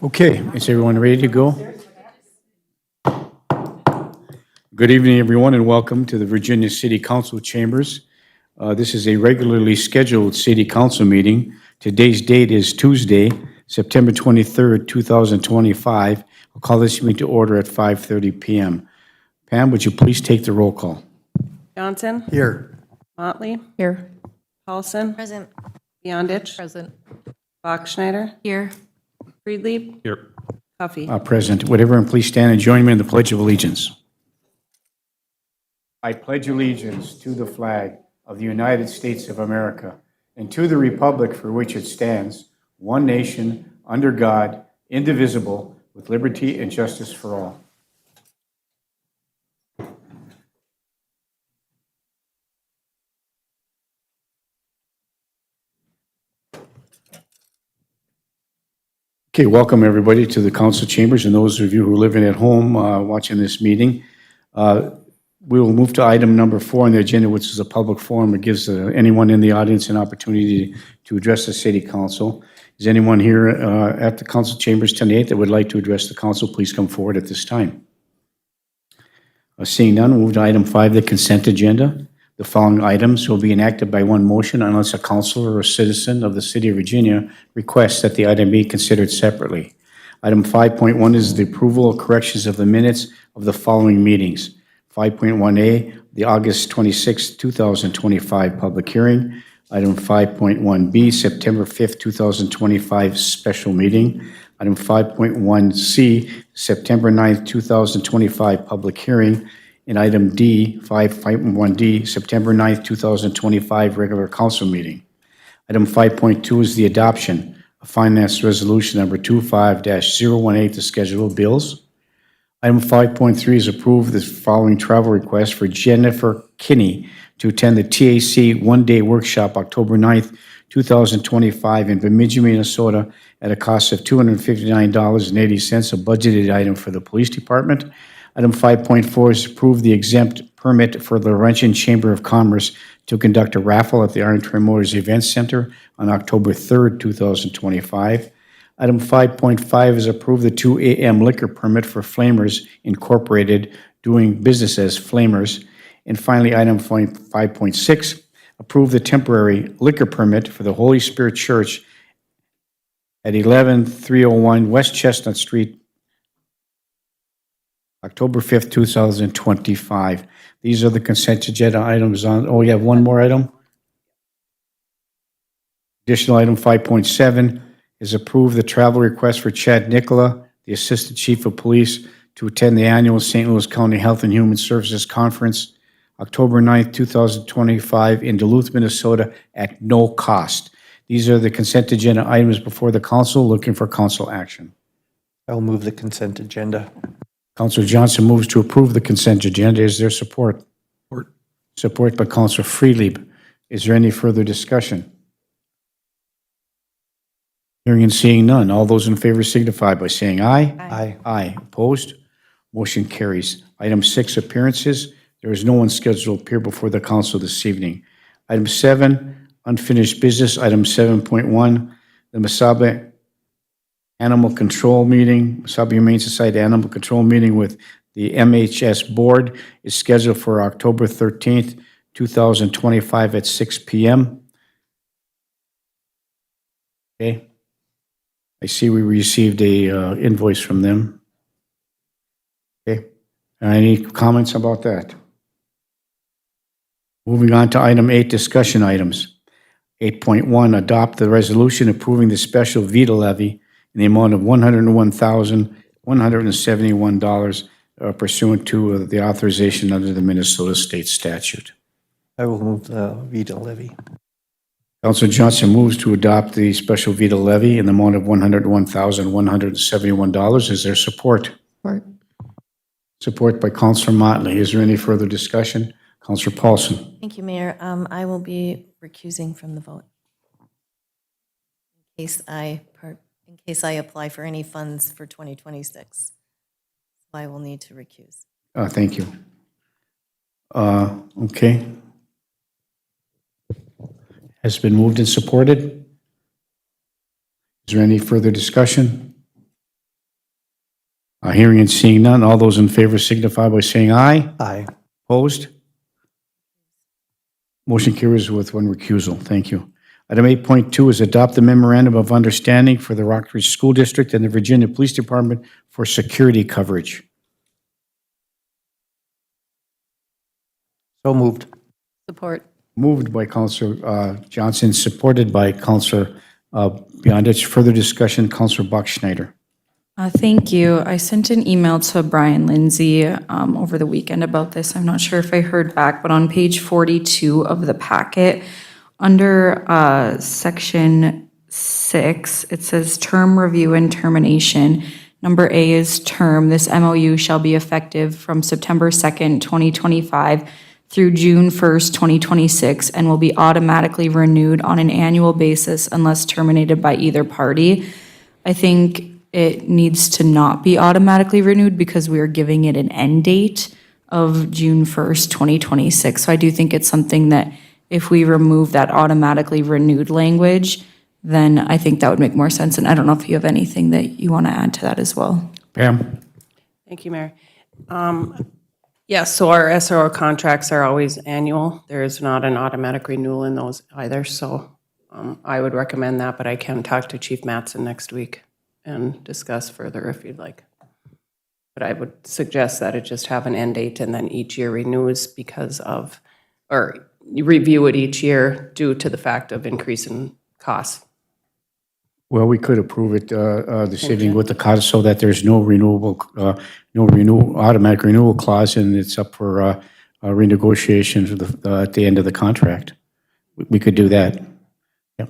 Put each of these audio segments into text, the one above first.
Okay, is everyone ready to go? Good evening, everyone, and welcome to the Virginia City Council Chambers. This is a regularly scheduled City Council meeting. Today's date is Tuesday, September 23rd, 2025. I'll call this meeting to order at 5:30 p.m. Pam, would you please take the roll call? Johnson? Here. Motley? Here. Paulson? Present. Beyondich? Present. Bachschneider? Here. Friedlieb? Here. Huffy? Present. Would everyone please stand and join me in the Pledge of Allegiance? I pledge allegiance to the flag of the United States of America and to the republic for which it stands, one nation, under God, indivisible, with liberty and justice for all. Okay, welcome everybody to the council chambers and those of you who are living at home watching this meeting. We will move to item number 4 on the agenda, which is a public forum. It gives anyone in the audience an opportunity to address the city council. Is anyone here at the council chambers tonight that would like to address the council? Please come forward at this time. Seeing none, we'll move to item 5, the consent agenda. The following items will be enacted by one motion unless a councilor or citizen of the city of Virginia requests that the item be considered separately. Item 5.1 is the approval of corrections of the minutes of the following meetings. 5.1A, the August 26, 2025 public hearing. Item 5.1B, September 5th, 2025 special meeting. Item 5.1C, September 9th, 2025 public hearing. And item D, 5.1D, September 9th, 2025 regular council meeting. Item 5.2 is the adoption of finance resolution number 25-018, the schedule of bills. Item 5.3 is approve the following travel request for Jennifer Kinney to attend the TAC one-day workshop October 9th, 2025 in Bemidji, Minnesota at a cost of $259.80, a budgeted item for the police department. Item 5.4 is approve the exempt permit for the Laurentian Chamber of Commerce to conduct a raffle at the Iron Trail Motors Event Center on October 3rd, 2025. Item 5.5 is approve the 2 a.m. liquor permit for Flamers Incorporated doing business as Flamers. And finally, item 5.6, approve the temporary liquor permit for the Holy Spirit Church at 11301 West Chestnut Street, October 5th, 2025. These are the consent agenda items on, we have one more item. Additional item 5.7 is approve the travel request for Chad Nicola, the Assistant Chief of Police, to attend the annual St. Louis County Health and Human Services Conference, October 9th, 2025 in Duluth, Minnesota at no cost. These are the consent agenda items before the council, looking for council action. I'll move the consent agenda. Councilor Johnson moves to approve the consent agenda. Is there support? Support. Support by Councilor Friedlieb. Is there any further discussion? Hearing and seeing none. All those in favor signify by saying aye. Aye. Aye. Opposed? Motion carries. Item 6, appearances. There is no one scheduled to appear before the council this evening. Item 7, unfinished business. Item 7.1, the Mesaba Animal Control meeting, Mesaba Humane Society Animal Control meeting with the MHS Board is scheduled for October 13th, 2025 at 6 p.m. Okay. I see we received a invoice from them. Okay. Any comments about that? Moving on to item 8, discussion items. 8.1, adopt the resolution approving the special VETA levy in the amount of $101,171 pursuant to the authorization under the Minnesota State statute. I will move the VETA levy. Councilor Johnson moves to adopt the special VETA levy in the amount of $101,171. Is there support? Support. Support by Councilor Motley. Is there any further discussion? Councilor Paulson. Thank you, Mayor. I will be recusing from the vote in case I apply for any funds for 2026. So I will need to recuse. Thank you. Okay. Has been moved and supported. Is there any further discussion? Hearing and seeing none, all those in favor signify by saying aye. Aye. Opposed? Motion carries with one recusal. Thank you. Item 8.2 is adopt the memorandum of understanding for the Rockridge School District and the Virginia Police Department for security coverage. So moved. Support. Moved by Counselor Johnson, supported by Counselor Beyondich. Further discussion, Counselor Bachschnider. Thank you. I sent an email to Brian Lindsay over the weekend about this. I'm not sure if I heard back, but on page 42 of the packet, under section 6, it says term review and termination. Number A is term. This MOU shall be effective from September 2nd, 2025 through June 1st, 2026, and will be automatically renewed on an annual basis unless terminated by either party. I think it needs to not be automatically renewed because we are giving it an end date of June 1st, 2026. So I do think it's something that if we remove that automatically renewed language, then I think that would make more sense. And I don't know if you have anything that you want to add to that as well. Pam? Thank you, Mayor. Yes, so our SRO contracts are always annual. There is not an automatic renewal in those either, so I would recommend that, but I can talk to Chief Mattson next week and discuss further if you'd like. But I would suggest that it just have an end date and then each year renews because of, or you review it each year due to the fact of increase in costs. Well, we could approve it this evening with the cause so that there's no automatic renewal clause, and it's up for renegotiation at the end of the contract. We could do that. Yep.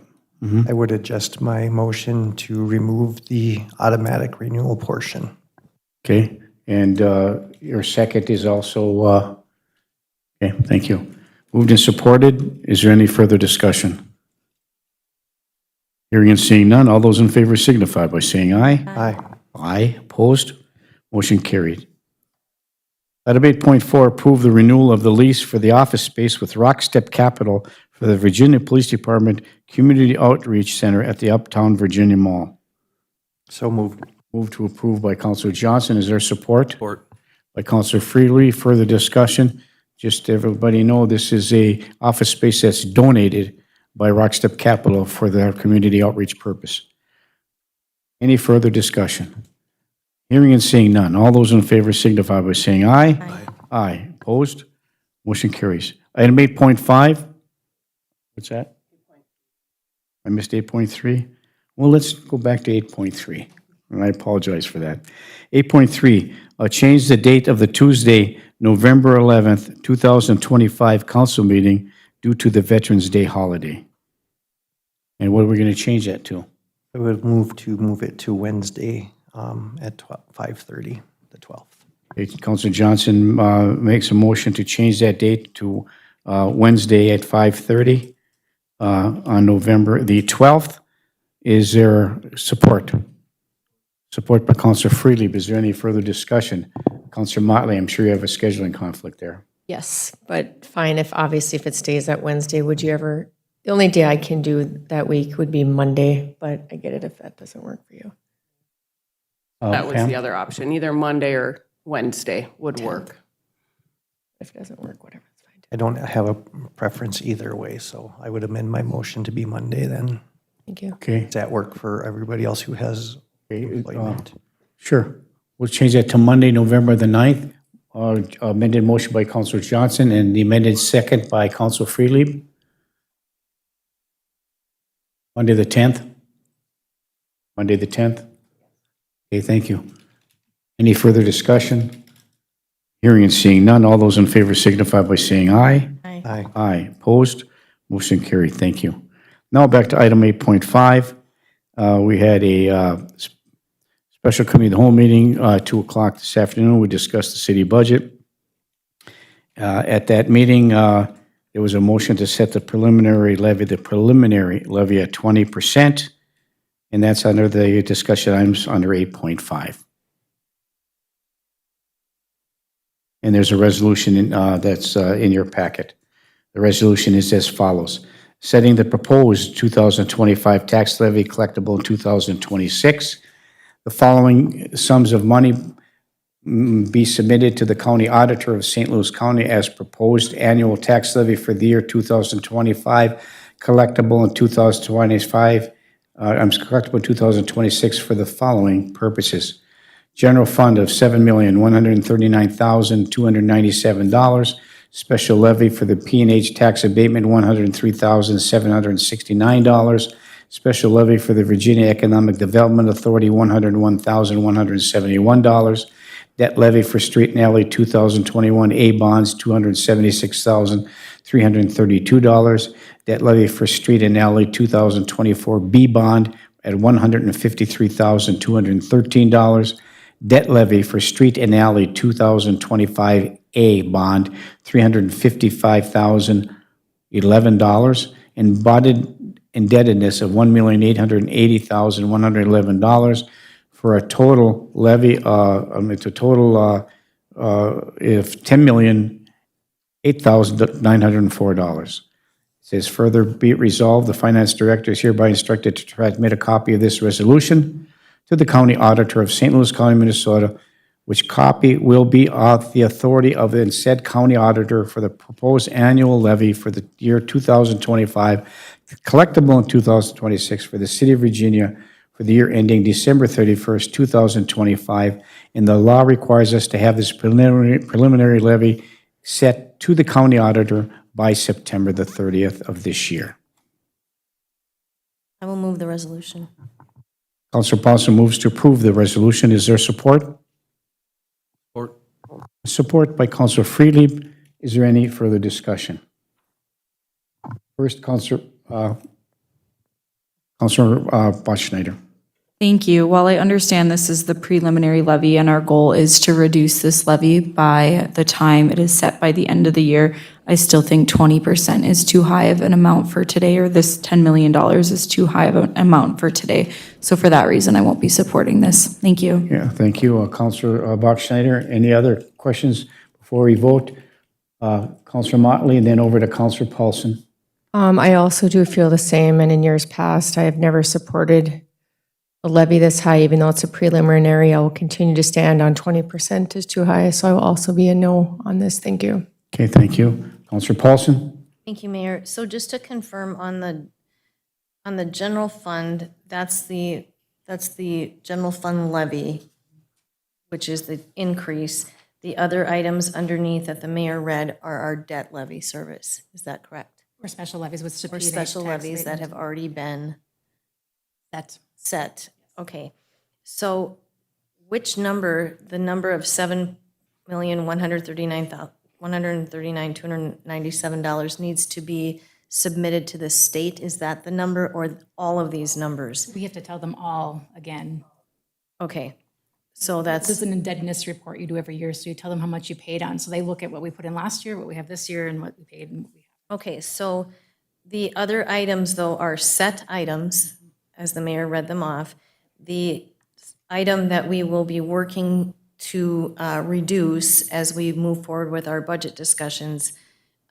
I would adjust my motion to remove the automatic renewal portion. Okay, and your second is also, okay, thank you. Moved and supported. Is there any further discussion? Hearing and seeing none, all those in favor signify by saying aye. Aye. Aye. Opposed? Motion carried. Item 8.4, approve the renewal of the lease for the office space with Rockstep Capital for the Virginia Police Department Community Outreach Center at the Uptown Virginia Mall. So moved. Moved to approve by Counselor Johnson. Is there support? Support. By Counselor Freely. Further discussion? Just to everybody know, this is a office space that's donated by Rockstep Capital for their community outreach purpose. Any further discussion? Hearing and seeing none. All those in favor signify by saying aye. Aye. Aye. Opposed? Motion carries. Item 8.5. What's that? I missed 8.3? Well, let's go back to 8.3. And I apologize for that. 8.3, change the date of the Tuesday, November 11th, 2025 council meeting due to the Veterans Day holiday. And what are we going to change that to? I would move it to Wednesday at 5:30, the 12th. Okay, Councilor Johnson makes a motion to change that date to Wednesday at 5:30 on November the 12th. Is there support? Support by Councilor Freely. Is there any further discussion? Councilor Motley, I'm sure you have a scheduling conflict there. Yes, but fine, if it stays that Wednesday, would you ever, the only day I can do that week would be Monday, but I get it if that doesn't work for you. That was Pam? the other option. Either Monday or Wednesday would work. If it doesn't work, whatever, it's fine. I don't have a preference either way, so I would amend my motion to be Monday then. Thank you. Okay. Does that work for everybody else who has employment? Sure. We'll change that to Monday, November the 9th. Amended motion by Councilor Johnson and the amended second by Councilor Freely. Monday the 10th? Monday the 10th? Okay, thank you. Any further discussion? Hearing and seeing none, all those in favor signify by saying aye. Aye. Aye. Aye. Opposed? Motion carried. Thank you. Now back to item 8.5. We had a special committee, the whole meeting, 2 o'clock this afternoon. We discussed the city budget. At that meeting, there was a motion to set the preliminary levy at 20%, and that's under the discussion items under 8.5. And there's a resolution that's in your packet. The resolution is as follows. Setting the proposed 2025 tax levy collectible in 2026. The following sums of money be submitted to the county auditor of St. Louis County as proposed annual tax levy for the year 2025, collectible in 2025, collectible in 2026 for the following purposes. General fund of $7,139,297. Special levy for the P&H tax abatement, $103,769. Special levy for the Virginia Economic Development Authority, $101,171. Debt levy for street and alley 2021 A bonds, $276,332. Debt levy for street and alley 2024 B bond at $153,213. Debt levy for street and alley 2025 A bond, $355,011, and bonded indebtedness of $1,880,111 for a total levy, of $10,008,904. It says further be it resolved, the finance director is hereby instructed to transmit a copy of this resolution to the county auditor of St. Louis County, Minnesota, which copy will be of the authority of the said county auditor for the proposed annual levy for the year 2025, collectible in 2026 for the city of Virginia for the year ending December 31st, 2025. And the law requires us to have this preliminary levy set to the county auditor by September the 30th of this year. I will move the resolution. Councilor Paulson moves to approve the resolution. Is there support? Support. Support by Councilor Friedlieb. Is there any further discussion? First, Councilor Botschneider. Thank you. While I understand this is the preliminary levy and our goal is to reduce this levy by the time it is set by the end of the year, I still think 20% is too high of an amount for today, or this $10 million is too high of an amount for today. So for that reason, I won't be supporting this. Thank you. Yeah, thank you, Councilor Botschneider. Any other questions before we vote? Councilor Motley, and then over to Councilor Paulson. I also do feel the same, and in years past, I have never supported a levy this high, even though it's a preliminary. I will continue to stand on 20% is too high, so I will also be a no on this. Thank you. Okay, thank you. Councilor Paulson? Thank you, Mayor. So just to confirm on the general fund, that's the general fund levy, which is the increase. The other items underneath that the mayor read are our debt levy service. Is that correct? Or special levies with Or stipulated special tax levies that rate. have already been That's set. Okay. So which number, the number of $7,139,297 needs to be submitted to the state? Is that the number or all of these numbers? we have to tell them all again. Okay. So This is that's, an indebtedness report you do every year, so you tell them how much you paid on. So they look at what we put in last year, what we have this year, and what we paid and what we have. okay, so the other items though are set items, as the mayor read them off. The item that we will be working to reduce as we move forward with our budget discussions,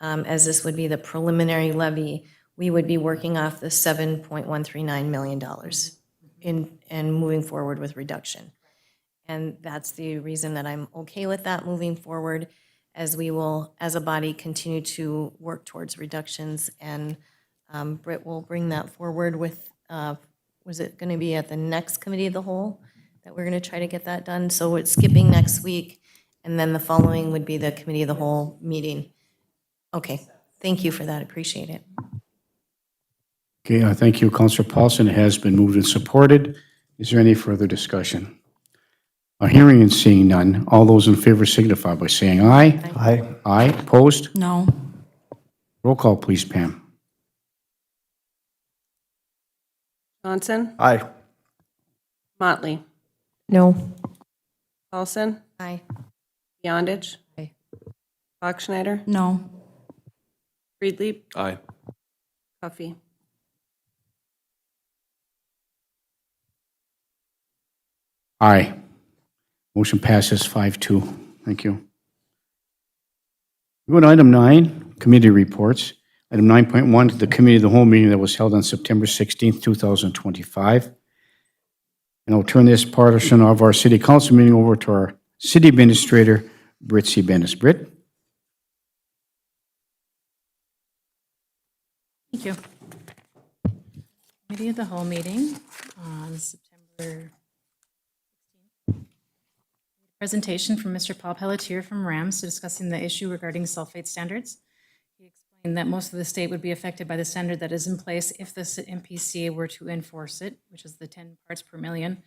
as this would be the preliminary levy, we would be working off the $7.139 million and moving forward with reduction. And that's the reason that I'm okay with that moving forward, as we will, as a body, continue to work towards reductions. And Britt will bring that forward with, was it going to be at the next committee of the whole that we're going to try to get that done? So it's skipping next week, and then the following would be the committee of the whole meeting. Okay, thank you for that, appreciate it. Okay, thank you, Councilor Paulson. It has been moved and supported. Is there any further discussion? Hearing and seeing none, all those in favor signify by saying aye. Aye. Aye, opposed? No. Roll call, please, Pam. Johnson? Aye. Motley? No. Paulson? Aye. Beyondich? Aye. Bachschnider? No. Friedlieb? Aye. Coffee? Aye. Motion passes 5-2. Thank you. We go to item 9, committee reports. Item 9.1, the committee of the whole meeting that was held on September 16th, 2025. And I'll turn this portion of our city council meeting over to our City Administrator Britt C. Bennis. Britt? Thank you. Committee of the whole meeting on September 16th. Presentation from Mr. Paul Pelletier from RAMS discussing the issue regarding sulfate standards. He explained that most of the state would be affected by the standard that is in place if the MPCA were to enforce it, which is the 10 parts per million.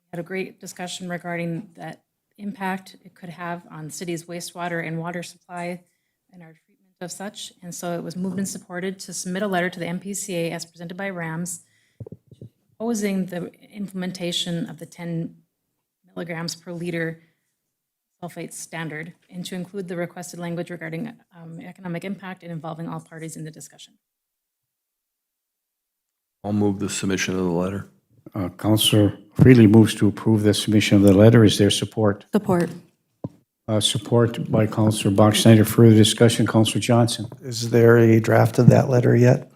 We had a great discussion regarding that impact it could have on the city's wastewater and water supply and our treatment of such. And so it was moved and supported to submit a letter to the MPCA as presented by RAMS opposing the implementation of the 10 milligrams per liter sulfate standard, and to include the requested language regarding economic impact and involving all parties in the discussion. I'll move the submission of the letter. Counselor Freely moves to approve the submission of the letter. Is there support? Support. Support by Counselor Bach-Schneider. Further discussion, Counselor Johnson. Is there a draft of that letter yet?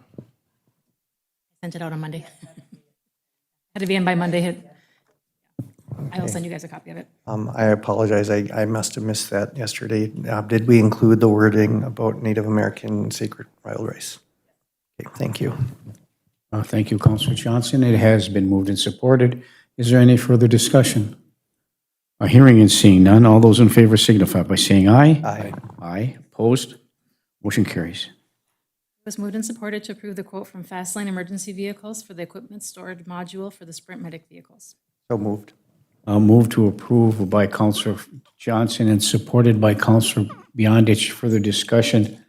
Sent it out on Monday. Had to be in by Monday. I will send you guys a copy of it. I apologize, I must have missed that yesterday. Did we include the wording about Native American sacred wild rice? Okay, thank you. Thank you, Counselor Johnson. It has been moved and supported. Is there any further discussion? Hearing and seeing none, all those in favor signify by saying aye. Aye. Aye. Opposed? Motion carries. It was moved and supported to approve the quote from Fastlane Emergency Vehicles for the equipment storage module for the Sprint Medic vehicles. So moved. Move to approve by Counselor Johnson and supported by Counselor Beyondich. Further discussion?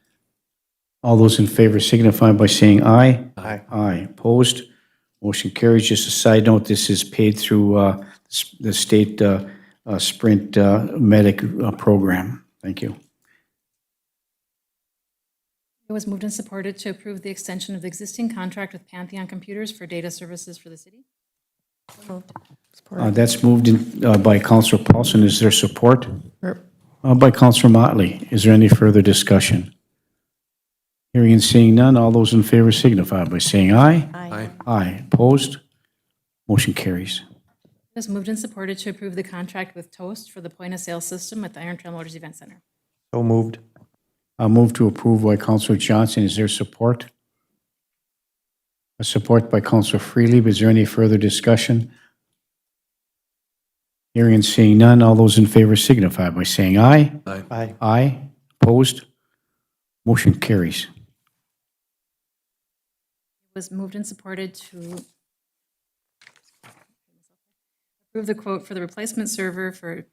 All those in favor signify by saying aye. Aye. Aye. Opposed? Motion carries. Just a side note, this is paid through the state Sprint Medic program. Thank you. It was moved and supported to approve the extension of the existing contract with Pantheon Computers for data services for the city. That's moved in, by Counselor Paulson. Is there support? By Counselor Motley. Is there any further discussion? Hearing and seeing none, all those in favor signify by saying aye. Aye. Aye. Opposed? Motion carries. It was moved and supported to approve the contract with Toast for the point-of-sale system at the Iron Trail Motors Event Center. So moved. Move to approve by Counselor Johnson. Is there support? Support by Counselor Freely. Is there any further discussion? Hearing and seeing none, all those in favor signify by saying aye. Aye. Aye. Aye. Opposed? Motion carries. It was moved and supported to approve the quote for the replacement server for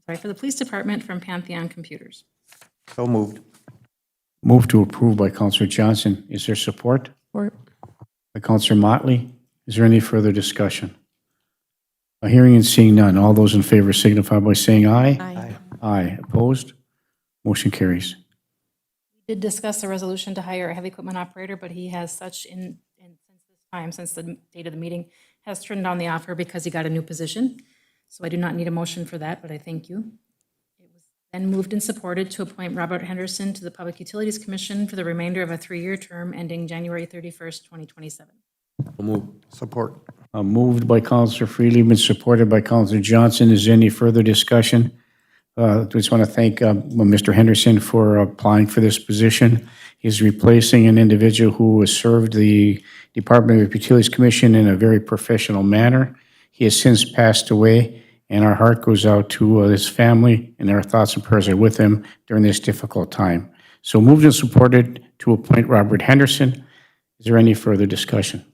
the police department from Pantheon Computers. So moved. Move to approve by Counselor Johnson. Is there support? Support. By Counselor Motley. Is there any further discussion? Hearing and seeing none, all those in favor signify by saying aye. Aye. Aye. Opposed? Motion carries. We did discuss a resolution to hire a heavy equipment operator, but he has since this time, since the date of the meeting, has turned down the offer because he got a new position. So I do not need a motion for that, but I thank you. It was then moved and supported to appoint Robert Henderson to the Public Utilities Commission for the remainder of a 3-year term ending January 31st, 2027. I'll move. Support. Moved by Counselor Freely, been supported by Counselor Johnson. Is there any further discussion? Just want to thank Mr. Henderson for applying for this position. He's replacing an individual who has served the Department of Utilities Commission in a very professional manner. He has since passed away, and our heart goes out to his family, and our thoughts and prayers are with him during this difficult time. So moved and supported to appoint Robert Henderson. Is there any further discussion?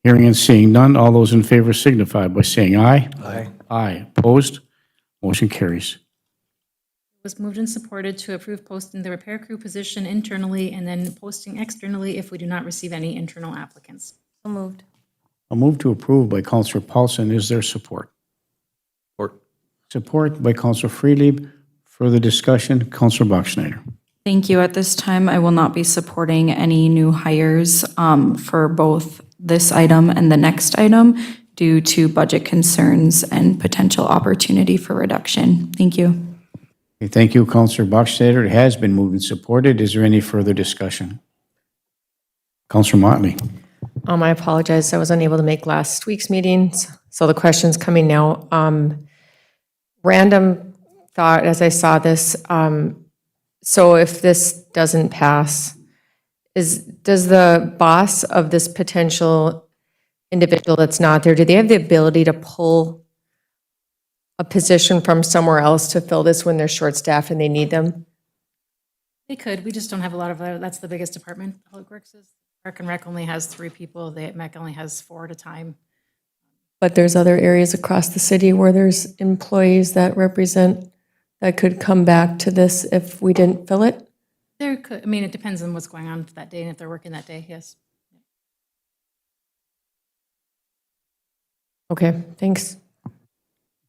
Hearing and seeing none, all those in favor signify by saying aye. Aye. Aye. Opposed? Motion carries. It was moved and supported to approve posting the repair crew position internally and then posting externally if we do not receive any internal applicants. So moved. A move to approve by Counselor Paulson. Is there support? Support. Support by Counselor Freely. Further discussion, Counselor Bach-Schneider. Thank you. At this time, I will not be supporting any new hires for both this item and the next item due to budget concerns and potential opportunity for reduction. Thank you. Okay, thank you, Counselor Bach-Schneider. It has been moved and supported. Is there any further discussion? Counselor Motley. I apologize. I was unable to make last week's meetings, so the question's coming now. random thought as I saw this, so if this doesn't pass, does the boss of this potential individual that's not there, do they have the ability to pull a position from somewhere else to fill this when they're short-staffed and they need them? They could, we just don't have a lot of, that's the biggest department. Public Works is, Park and Rec only has 3 people, the MEC only has 4 at a time. But there's other areas across the city where there's employees that represent, that could come back to this if we didn't fill it? There could, I mean, it depends on what's going on that day and if they're working that day, yes. Okay, thanks.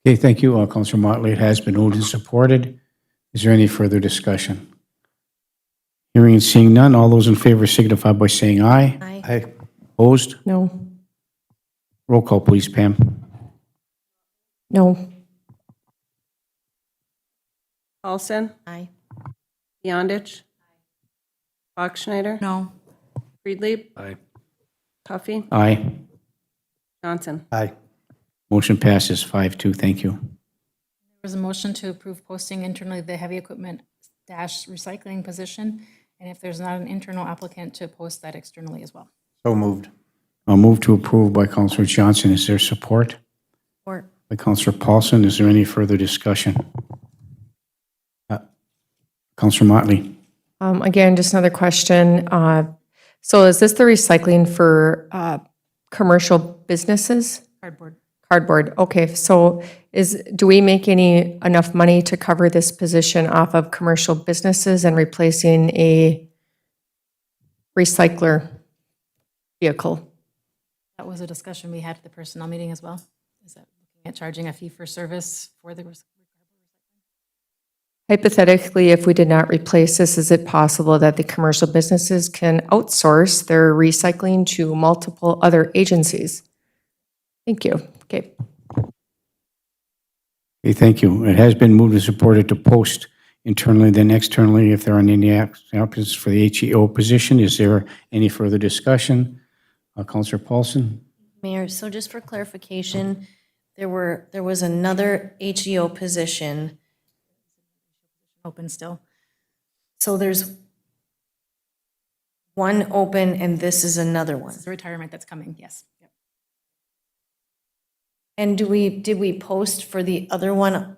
Okay, thank you, Counselor Motley. It has been moved and supported. Is there any further discussion? Hearing and seeing none, all those in favor signify by saying aye. Aye. Aye. Opposed? No, Roll call, please, Pam. no, Paulson? Aye. Beyondich? Bachschnider? No. Friedlieb? Aye. Puffy? Aye. Johnson? Aye. Motion passes 5-2. Thank you. There was a motion to approve posting internally the heavy equipment dash recycling position, and if there's not an internal applicant, to post that externally as well. So moved. A move to approve by Counselor Johnson. Is there support? Or, By Counselor Paulson. Is there any further discussion? Counselor Motley. again, just another question. So is this the recycling for commercial businesses? Cardboard. Cardboard, okay, so do we make enough money to cover this position off of commercial businesses and replacing a recycler vehicle? That was a discussion we had at the personnel meeting as well. Is that looking at charging a fee for service for the Hypothetically, if we did not replace this, is it possible that the commercial businesses can outsource their recycling to multiple other agencies? Thank you, okay. Okay, thank you. It has been moved and supported to post internally, then externally, if there are any applicants for the HEO position. Is there any further discussion? Counselor Paulson? Mayor, so just for clarification, there was another HEO position. open still? So there's one open and this is another one. It's a retirement that's coming, yes. Yep. And did we post for the other one?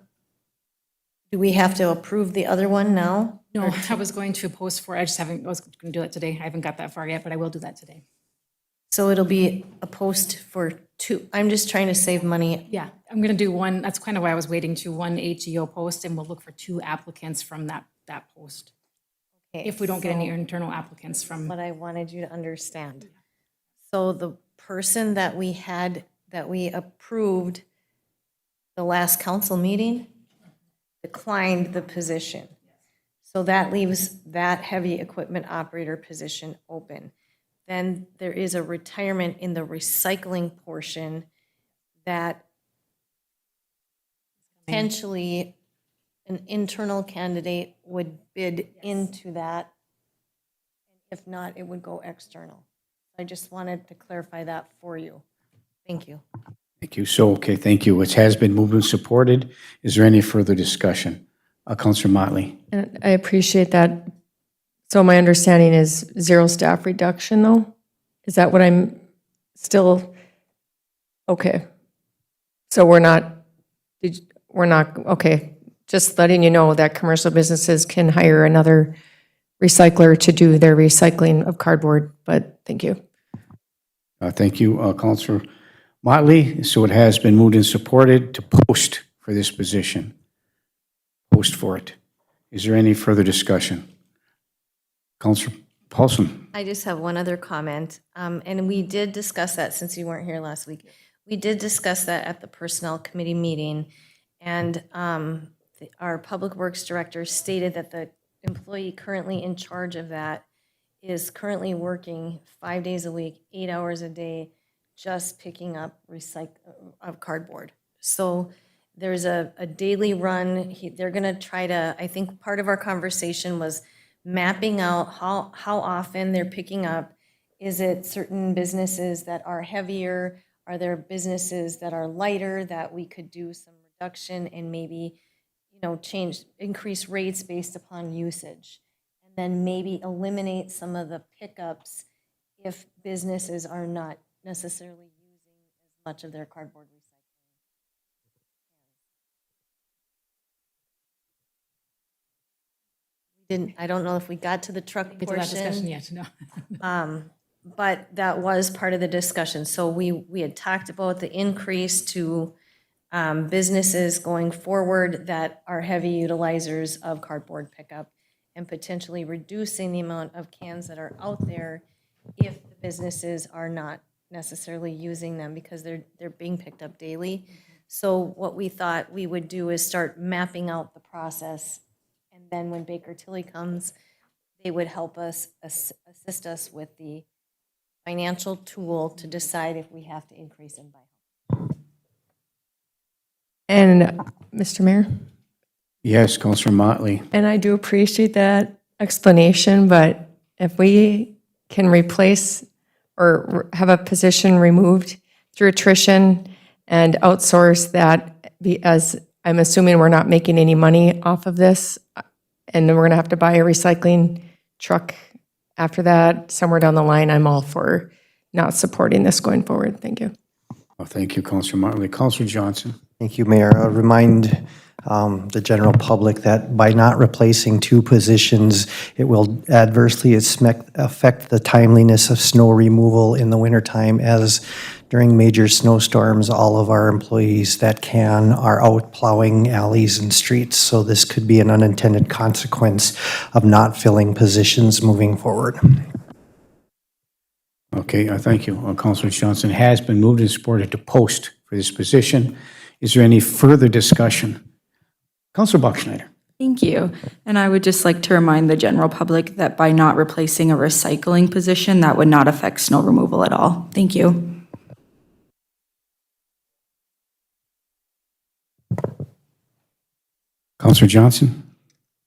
Do we have to approve the other one now? No, I was going to post for, I was going to do that today. I haven't got that far yet, but I will do that today. So it'll be a post for 2. I'm just trying to save money. Yeah, I'm going to do one, that's kind of why I was waiting to one HEO post, and we'll look for 2 applicants from that post. Okay, If we don't get any so internal applicants from, what I wanted you to understand. So the person that we had, that we approved the last council meeting declined the position. So that leaves that heavy equipment operator position open. Then there is a retirement in the recycling portion that potentially an internal candidate would bid into that. If not, it would go external. I just wanted to clarify that for you. Thank you. Thank you. So, okay, thank you. It has been moved and supported. Is there any further discussion? Counselor Motley? And I appreciate that. So my understanding is 0 staff reduction, though? Is that what I'm still, okay. So we're not, okay. Just letting you know that commercial businesses can hire another recycler to do their recycling of cardboard, but thank you. Thank you, Counselor Motley. So it has been moved and supported to post for this position. Post for it. Is there any further discussion? Counselor Paulson? I just have one other comment, and we did discuss that since you weren't here last week. We did discuss that at the Personnel Committee meeting, and our Public Works Director stated that the employee currently in charge of that is currently working 5 days a week, 8 hours a day, just picking up of cardboard. So there's a daily run. They're going to try to, I think part of our conversation was mapping out how often they're picking up. Is it certain businesses that are heavier? Are there businesses that are lighter that we could do some reduction and maybe, increase rates based upon usage. And then maybe eliminate some of the pickups if businesses are not necessarily using as much of their cardboard recycling. I don't know if we got to the truck Get to that discussion portion, yet, no. but that was part of the discussion. So we had talked about the increase to businesses going forward that are heavy utilizers of cardboard pickup and potentially reducing the amount of cans that are out there if the businesses are not necessarily using them because they're being picked up daily. So what we thought we would do is start mapping out the process. And then when Baker Tilly comes, they would help us assist us with the financial tool to decide if we have to increase them by how much. And Mr. Mayor, Yes, Counselor Motley. and I do appreciate that explanation, but if we can replace or have a position removed through attrition and outsource that, as I'm assuming we're not making any money off of this, and then we're going to have to buy a recycling truck after that, somewhere down the line, I'm all for not supporting this going forward. Thank you. Well, thank you, Counselor Motley. Counselor Johnson. Thank you, Mayor. I'll remind the general public that by not replacing two positions, it will adversely affect the timeliness of snow removal in the wintertime, as during major snowstorms, all of our employees that can are out plowing alleys and streets. So this could be an unintended consequence of not filling positions moving forward. Okay, thank you. Counselor Johnson has been moved and supported to post for this position. Is there any further discussion? Counselor Buckschneider. Thank you. And I would just like to remind the general public that by not replacing a recycling position, that would not affect snow removal at all. Thank you. Counselor Johnson.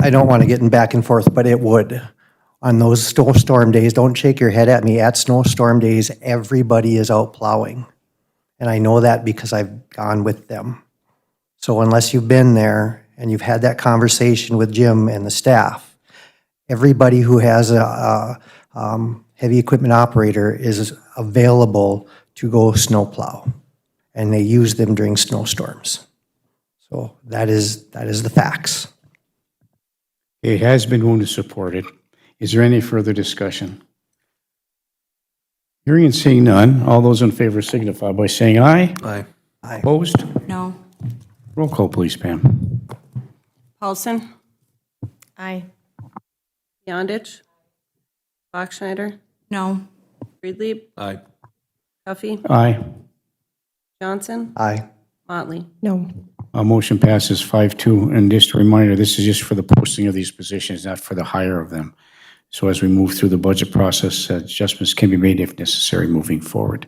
I don't want to get in back and forth, but it would. On those snowstorm days, don't shake your head at me, at snowstorm days, everybody is out plowing. And I know that because I've gone with them. So unless you've been there and you've had that conversation with Jim and the staff, everybody who has a heavy equipment operator is available to go snowplow. And they use them during snowstorms. So that is the facts. It has been moved and supported. Is there any further discussion? Hearing and seeing none, all those in favor signify by saying aye. Aye. Opposed? No. Roll call, please, Pam. Paulson, Aye. Beyondich, Bachschnider, No. Friedlieb, Aye. Duffy, Aye. Johnson, Aye. Motley. No. Motion passes 5-2. And just a reminder, this is just for the posting of these positions, not for the hire of them. So as we move through the budget process, adjustments can be made if necessary moving forward.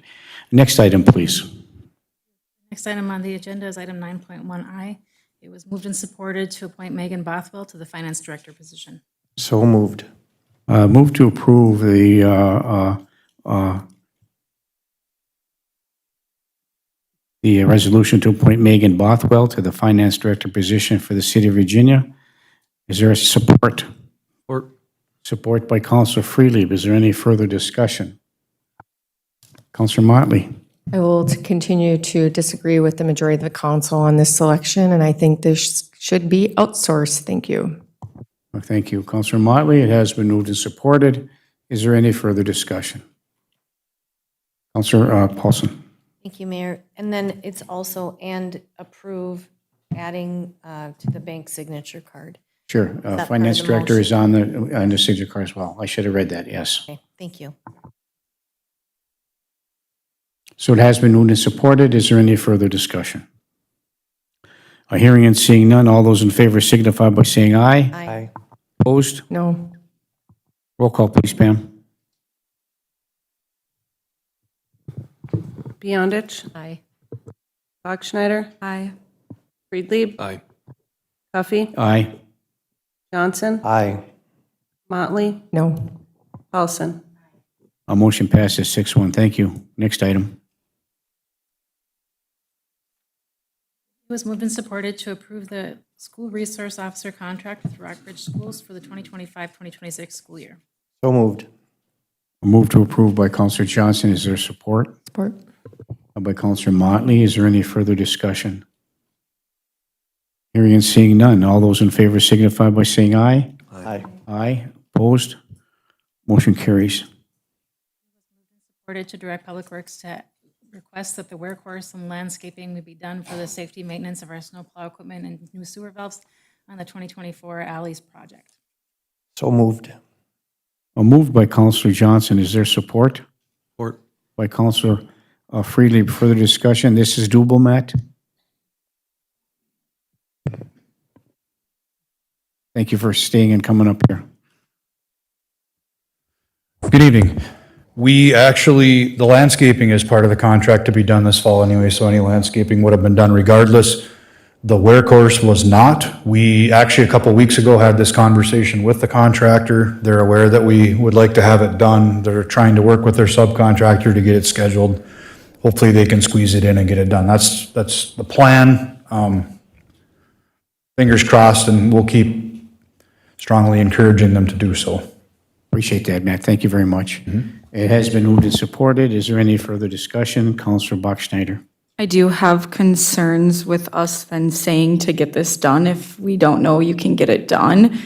Next item, please. Next item on the agenda is item 9.1I. It was moved and supported to appoint Megan Bothwell to the Finance Director position. So moved. Move to approve the resolution to appoint Megan Bothwell to the Finance Director position for the City of Virginia. Is there a support? Support. Support by Councilor Freelieb. Is there any further discussion? Councilor Motley. I will continue to disagree with the majority of the council on this selection, and I think this should be outsourced. Thank you. Well, thank you, Councilor Motley. It has been moved and supported. Is there any further discussion? Councilor Paulson. Thank you, Mayor. And then it's also, and approve adding to the bank signature card. Sure. that part of Finance the Director motion? is on the signature card as well. I should have read that, yes. Okay, thank you. So it has been moved and supported. Is there any further discussion? Hearing and seeing none, all those in favor signify by saying aye. Aye. Opposed? No. Roll call, please, Pam. Beyondich, Aye. Bachschnider, Aye. Friedlieb, Aye. Duffy, Aye. Johnson, Aye. Motley, No. Paulson. Motion passes 6-1. Thank you. Next item. It was moved and supported to approve the school resource officer contract with Rockbridge Schools for the 2025-2026 school year. So moved. A move to approve by Counselor Johnson. Is there support? Support. By Counselor Motley. Is there any further discussion? Hearing and seeing none. All those in favor signify by saying aye. Aye. Aye. Opposed? Motion carries. Supported to direct Public Works to request that the wear course and landscaping would be done for the safety maintenance of our snowplow equipment and new sewer valves on the 2024 alleys project. So moved. A move by Counselor Johnson. Is there support? Support. By Counselor Freely. Further discussion? This is doable, Matt? Thank you for staying and coming up here. Good evening. We actually, the landscaping is part of the contract to be done this fall anyway, so any landscaping would have been done regardless. The wear course was not. We actually, a couple weeks ago, had this conversation with the contractor. They're aware that we would like to have it done. They're trying to work with their subcontractor to get it scheduled. Hopefully, they can squeeze it in and get it done. That's the plan. Fingers crossed, and we'll keep strongly encouraging them to do so. Appreciate that, Matt. Thank you very much. It has been moved and supported. Is there any further discussion? Counselor Bachschnider. I do have concerns with us then saying to get this done. If we don't know you can get it done,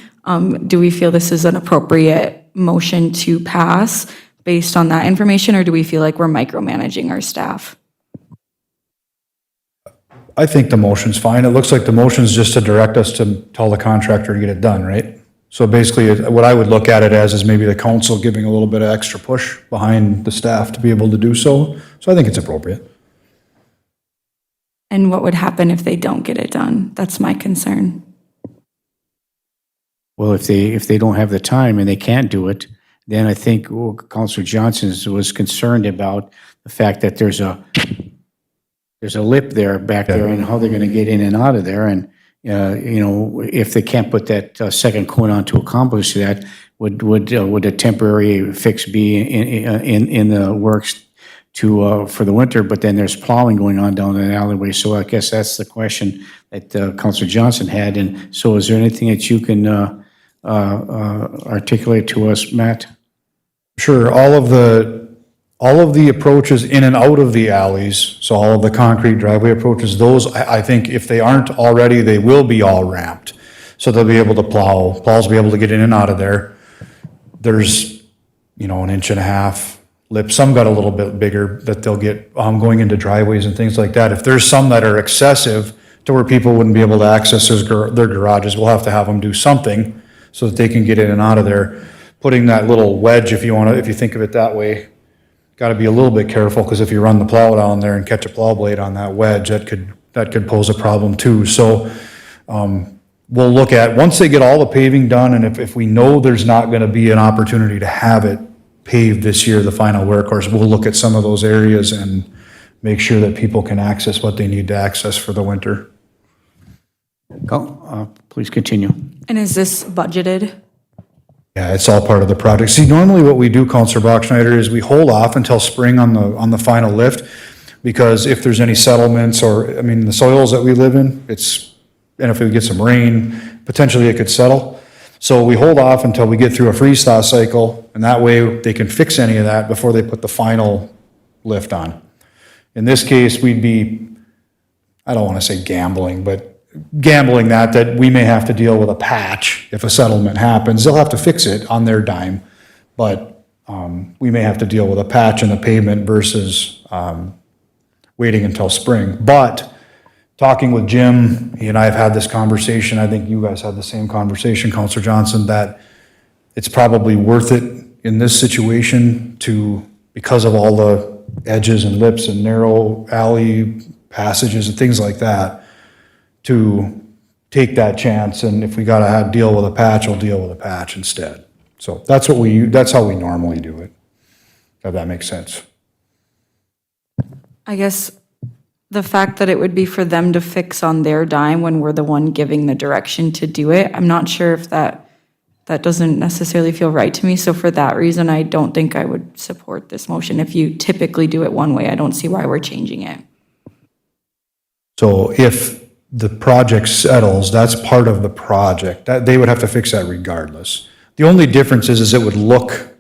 do we feel this is an appropriate motion to pass based on that information, or do we feel like we're micromanaging our staff? I think the motion's fine. It looks like the motion's just to direct us to tell the contractor to get it done, right? So basically, what I would look at it as is maybe the council giving a little bit of extra push behind the staff to be able to do so. So I think it's appropriate. And what would happen if they don't get it done? That's my concern. Well, if they don't have the time and they can't do it, then I think Counselor Johnson was concerned about the fact that there's a lip there back there and how they're going to get in and out of there. And if they can't put that second coat on to accomplish that, would a temporary fix be in the works for the winter? But then there's plowing going on down the alleyway, so I guess that's the question that Counselor Johnson had. And so, is there anything that you can articulate to us, Matt? Sure, all of the approaches in and out of the alleys, so all of the concrete driveway approaches, those, I think if they aren't already, they will be all ramped. So they'll be able to plows will be able to get in and out of there. There's, an inch and a half lip. Some got a little bit bigger that they'll get going into driveways and things like that. If there's some that are excessive to where people wouldn't be able to access their garages, we'll have to have them do something so that they can get in and out of there. Putting that little wedge, if you think of it that way, got to be a little bit careful, because if you run the plow down there and catch a plow blade on that wedge, that could pose a problem too. So we'll look at, once they get all the paving done, and if we know there's not going to be an opportunity to have it paved this year, the final wear course, we'll look at some of those areas and make sure that people can access what they need to access for the winter. Please continue. And is this budgeted? Yeah, it's all part of the project. See, normally what we do, Counselor Bachschnider, is we hold off until spring on the final lift, because if there's any settlements the soils that we live in, and if we get some rain, potentially it could settle. So we hold off until we get through a freeze thaw cycle, and that way they can fix any of that before they put the final lift on. In this case, we'd be, I don't want to say gambling that we may have to deal with a patch if a settlement happens. They'll have to fix it on their dime, but we may have to deal with a patch in the pavement versus waiting until spring. But talking with Jim, he and I have had this conversation, I think you guys had the same conversation, Counselor Johnson, that it's probably worth it in this situation because of all the edges and lips and narrow alley passages and things like that, to take that chance, and if we gotta deal with a patch, we'll deal with a patch instead. So that's how we normally do it, if that makes sense. I guess the fact that it would be for them to fix on their dime when we're the one giving the direction to do it, I'm not sure if that doesn't necessarily feel right to me. So for that reason, I don't think I would support this motion. If you typically do it one way, I don't see why we're changing it. So if the project settles, that's part of the project. That, they would have to fix that regardless. The only difference is it would look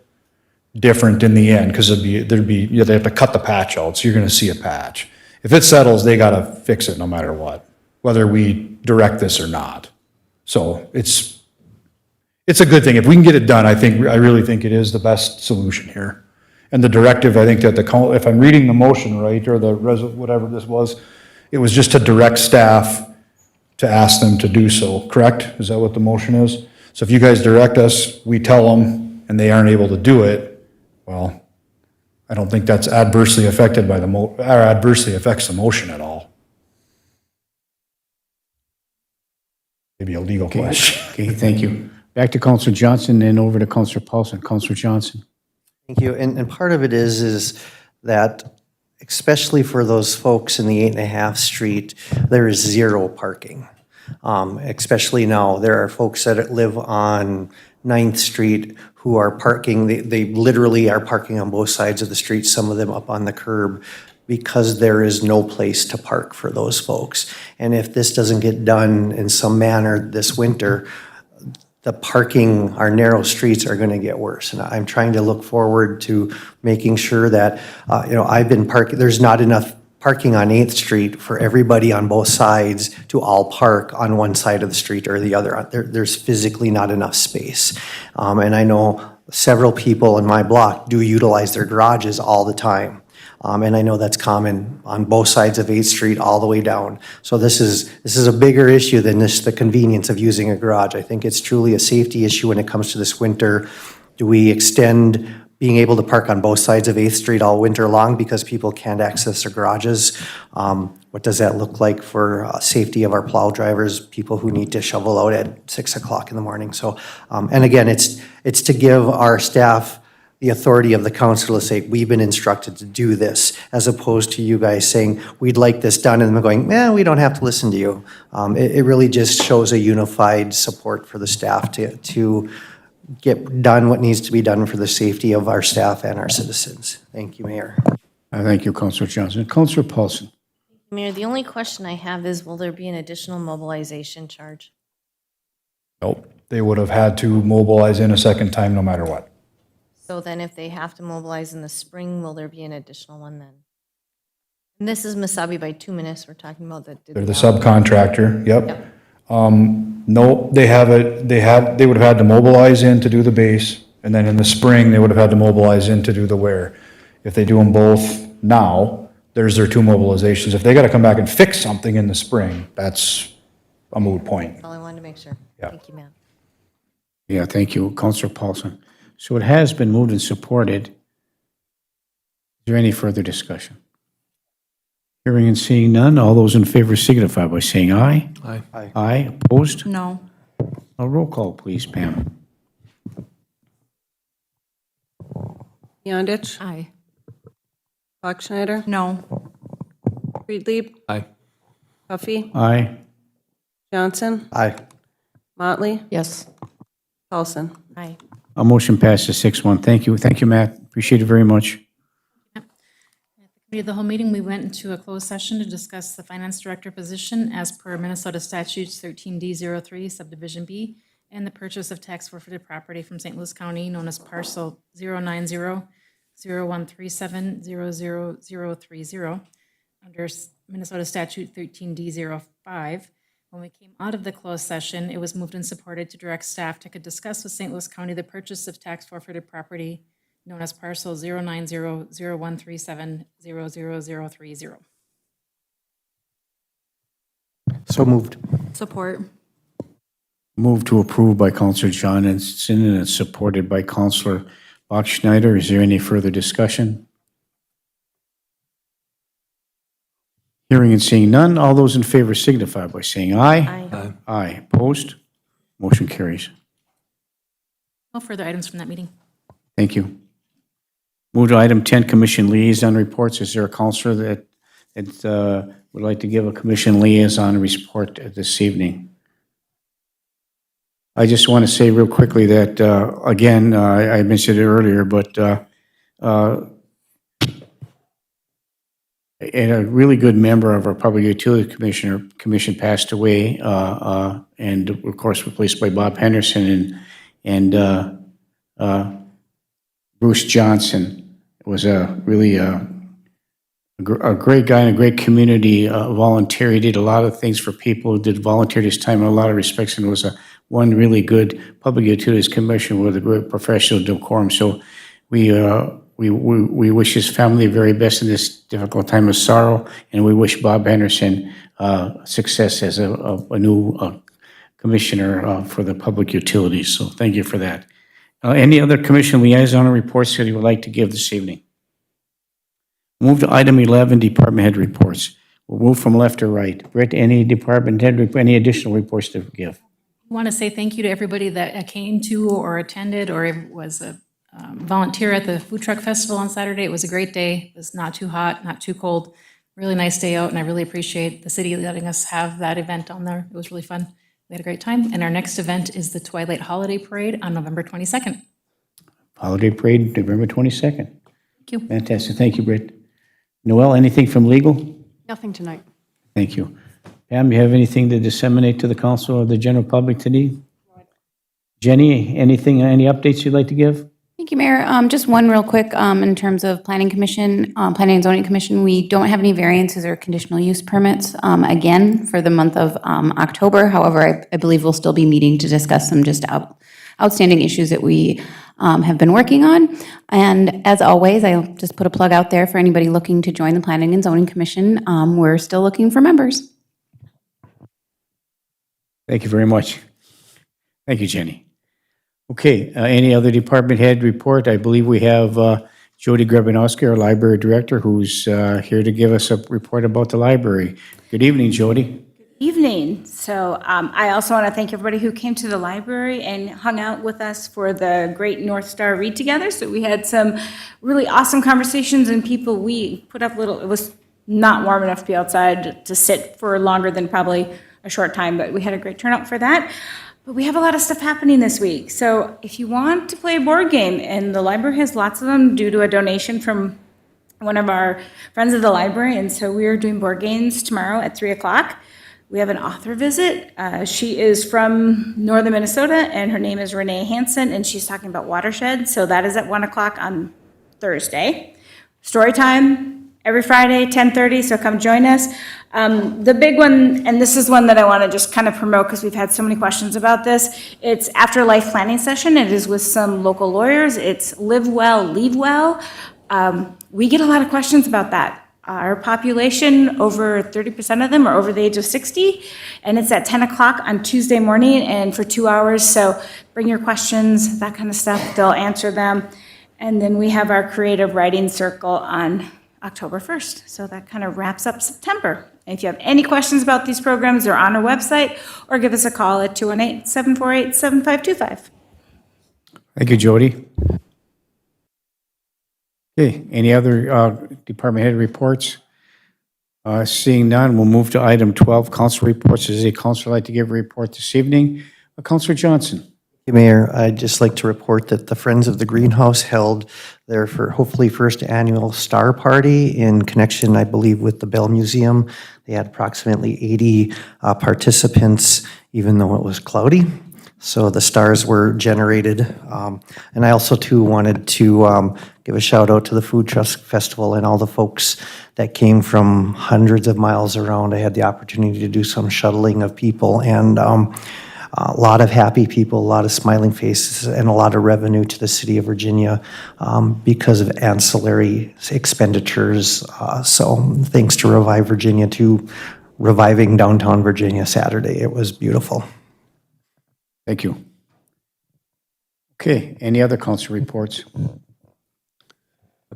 different in the end, because they have to cut the patch out, so you're gonna see a patch. If it settles, they gotta fix it no matter what, whether we direct this or not. So it's a good thing. If we can get it done, I really think it is the best solution here. And the directive, I think that if I'm reading the motion right, or whatever this was, it was just to direct staff to ask them to do so, correct? Is that what the motion is? So if you guys direct us, we tell them, and they aren't able to do it, well, I don't think that's adversely affected by or adversely affects the motion at all. Maybe a legal question. Okay, thank you. Back to Counselor Johnson and over to Counselor Paulson. Counselor Johnson. Thank you. And part of it is that, especially for those folks in the 8.5 street, there is zero parking. Especially now, there are folks that live on 9th Street who are parking, they literally are parking on both sides of the street, some of them up on the curb, because there is no place to park for those folks. And if this doesn't get done in some manner this winter, the parking, our narrow streets are going to get worse. And I'm trying to look forward to making sure that, I've been parking, there's not enough parking on 8th Street for everybody on both sides to all park on one side of the street or the other. There's physically not enough space. And I know several people in my block do utilize their garages all the time. And I know that's common on both sides of 8th Street all the way down. So this is a bigger issue than just the convenience of using a garage. I think it's truly a safety issue when it comes to this winter. Do we extend being able to park on both sides of 8th Street all winter long because people can't access their garages? What does that look like for safety of our plow drivers, people who need to shovel out at 6 o'clock in the morning? So, and again, it's to give our staff the authority of the council to say, we've been instructed to do this, as opposed to you guys saying, we'd like this done, and them going, we don't have to listen to you. It really just shows a unified support for the staff to get done what needs to be done for the safety of our staff and our citizens. Thank you, Mayor. Thank you, Counselor Johnson. Counselor Paulson. Mayor, the only question I have is, will there be an additional mobilization charge? Nope, they would have had to mobilize in a second time no matter what. So then if they have to mobilize in the spring, will there be an additional one then? And this is Mesabi by 2 minutes, we're talking about that. They're the subcontractor, yep. No, they would have had to mobilize in to do the base, and then in the spring, they would have had to mobilize in to do the wear. If they do them both now, there's their 2 mobilizations. If they gotta come back and fix something in the spring, that's a moot point. That's all I wanted to make sure. Yeah. Thank you, ma'am. Yeah, thank you, Counselor Paulson. So it has been moved and supported. Is there any further discussion? Hearing and seeing none, all those in favor signify by saying aye. Aye. Aye, opposed? No. A roll call, please, Pam. Yondich, Aye. Bachschnider, No. Friedlieb, Aye. Huffy, Aye. Johnson, Aye. Motley, Yes. Paulson. Aye. A motion passes 6-1. Thank you. Thank you, Matt. Appreciate it very much. Committee of the whole meeting, we went into a closed session to discuss the finance director position as per Minnesota statutes 13D03 subdivision B and the purchase of tax forfeited property from St. Louis County known as parcel 090-0137-00030 under Minnesota statute 13D05. When we came out of the closed session, it was moved and supported to direct staff to discuss with St. Louis County the purchase of tax forfeited property known as parcel 090-0137-00030. So moved. Support. Move to approve by Counselor Johnson and it's supported by Counselor Bachschnider. Is there any further discussion? Hearing and seeing none, all those in favor signify by saying aye. Aye. Aye. Opposed? Motion carries. No further items from that meeting. Thank you. Move to item 10, Commission Liaison Reports. Is there a counselor that would like to give a Commission Liaison report this evening? I just want to say real quickly that, again, I mentioned it earlier, but and a really good member of our Public Utility Commission passed away, and of course replaced by Bob Henderson, and Bruce Johnson was a really a great guy and a great community volunteer. He did a lot of things for people, did volunteered his time in a lot of respects, and was one really good Public Utilities Commissioner with a great professional decorum. So we wish his family the very best in this difficult time of sorrow, and we wish Bob Henderson success as a new commissioner for the public utilities. So thank you for that. Any other commission liaison reports that you would like to give this evening? Move to item 11, department head reports. We'll move from left to right. Britt, any department head, any additional reports to give? I want to say thank you to everybody that came to or attended or was a volunteer at the Food Truck Festival on Saturday. It was a great day. It was not too hot, not too cold. Really nice day out, and I really appreciate the city letting us have that event on there. It was really fun. We had a great time, and our next event is the Twilight Holiday Parade on November 22nd. Holiday parade, November 22nd. Thank you. Fantastic. Thank you, Britt. Noel, anything from legal? Nothing tonight. Thank you. Pam, you have anything to disseminate to the council or the general public today? Jenny, anything, any updates you'd like to give? Thank you, Mayor. Just one real quick, in terms of Planning Commission, Planning and Zoning Commission, we don't have any variances or conditional use permits, again, for the month of October. However, I believe we'll still be meeting to discuss some just outstanding issues that we have been working on. And as always, I'll just put a plug out there for anybody looking to join the Planning and Zoning Commission. We're still looking for members. Thank you very much. Thank you, Jenny. Okay, any other department head report? I believe we have Jody Grabanowski, our library director, who's here to give us a report about the library. Good evening, Jody. Evening. So I also want to thank everybody who came to the library and hung out with us for the Great North Star Read Together. So we had some really awesome conversations, and we put up it was not warm enough to be outside to sit for longer than probably a short time, but we had a great turnout for that. But we have a lot of stuff happening this week. So if you want to play a board game, and the library has lots of them due to a donation from one of our friends of the library, and so we are doing board games tomorrow at 3 o'clock. We have an author visit. She is from northern Minnesota, and her name is Renee Hansen, and she's talking about watershed. So that is at 1 o'clock on Thursday. Story time every Friday, 10:30, so come join us. The big one, and this is one that I want to just kind of promote because we've had so many questions about this, it's after-life planning session. It is with some local lawyers. It's Live Well, Leave Well. We get a lot of questions about that. Our population, over 30% of them are over the age of 60, and it's at 10 o'clock on Tuesday morning and for 2 hours. So bring your questions, that kind of stuff. They'll answer them. And then we have our creative writing circle on October 1st. So that kind of wraps up September. And if you have any questions about these programs, they're on our website, or give us a call at 218-748-7525. Thank you, Jody. Okay, any other department head reports? Seeing none, we'll move to item 12, council reports. Is a councilor like to give a report this evening? Councilor Johnson. Mayor, I'd just like to report that the Friends of the Greenhouse held their hopefully first annual Star Party in connection, I believe, with the Bell Museum. They had approximately 80 participants, even though it was cloudy. So the stars were generated. And I also, too, wanted to give a shout out to the Food Truck Festival and all the folks that came from hundreds of miles around. I had the opportunity to do some shuttling of people, and a lot of happy people, a lot of smiling faces, and a lot of revenue to the city of Virginia because of ancillary expenditures. So thanks to Revive Virginia, to reviving downtown Virginia Saturday. It was beautiful. Thank you. Okay, any other council reports?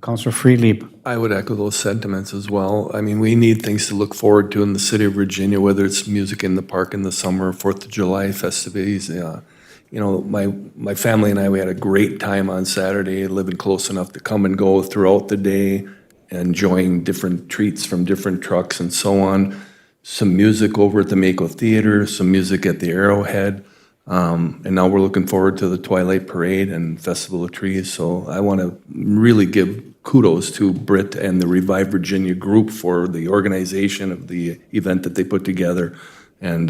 Councilor Friedlieb. I would echo those sentiments as well. I mean, we need things to look forward to in the city of Virginia, whether it's music in the park in the summer, 4th of July festivities. You know, my family and I, we had a great time on Saturday, living close enough to come and go throughout the day, enjoying different treats from different trucks and so on. Some music over at the Mako Theater, some music at the Arrowhead. And now we're looking forward to the Twilight Parade and Festival of Trees. So I want to really give kudos to Britt and the Revive Virginia group for the organization of the event that they put together. And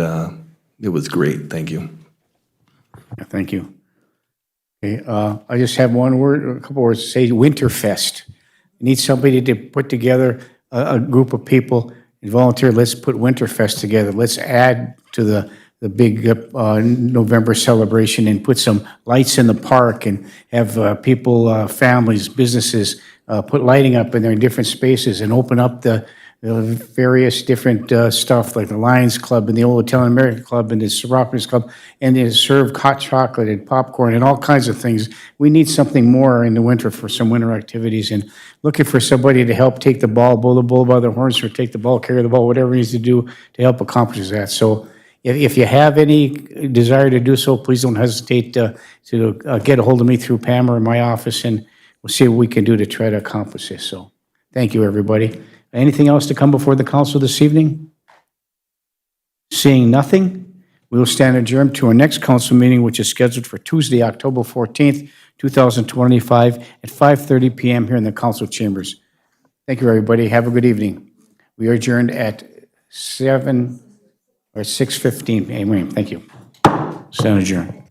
it was great. Thank you. Yeah, thank you. Okay, I just have one word, a couple words to say, Winterfest. Need somebody to put together a group of people and volunteer. Let's put Winterfest together. Let's add to the big November celebration and put some lights in the park and have people, families, businesses, put lighting up in their different spaces and open up the various different stuff like the Lions Club and the Old Italian American Club and the Seropolis Club, and they serve hot chocolate and popcorn and all kinds of things. We need something more in the winter for some winter activities, and looking for somebody to help take the ball, blow the bull by the horns, or take the ball, carry the ball, whatever it needs to do to help accomplish that. So if you have any desire to do so, please don't hesitate to get a hold of me through Pam or my office, and we'll see what we can do to try to accomplish this. So thank you, everybody. Anything else to come before the council this evening? Seeing nothing, we will stand adjourned to our next council meeting, which is scheduled for Tuesday, October 14th, 2025 at 5:30 PM here in the council chambers. Thank you, everybody. Have a good evening. We are adjourned at 6:15 AM. Thank you. Stand adjourned.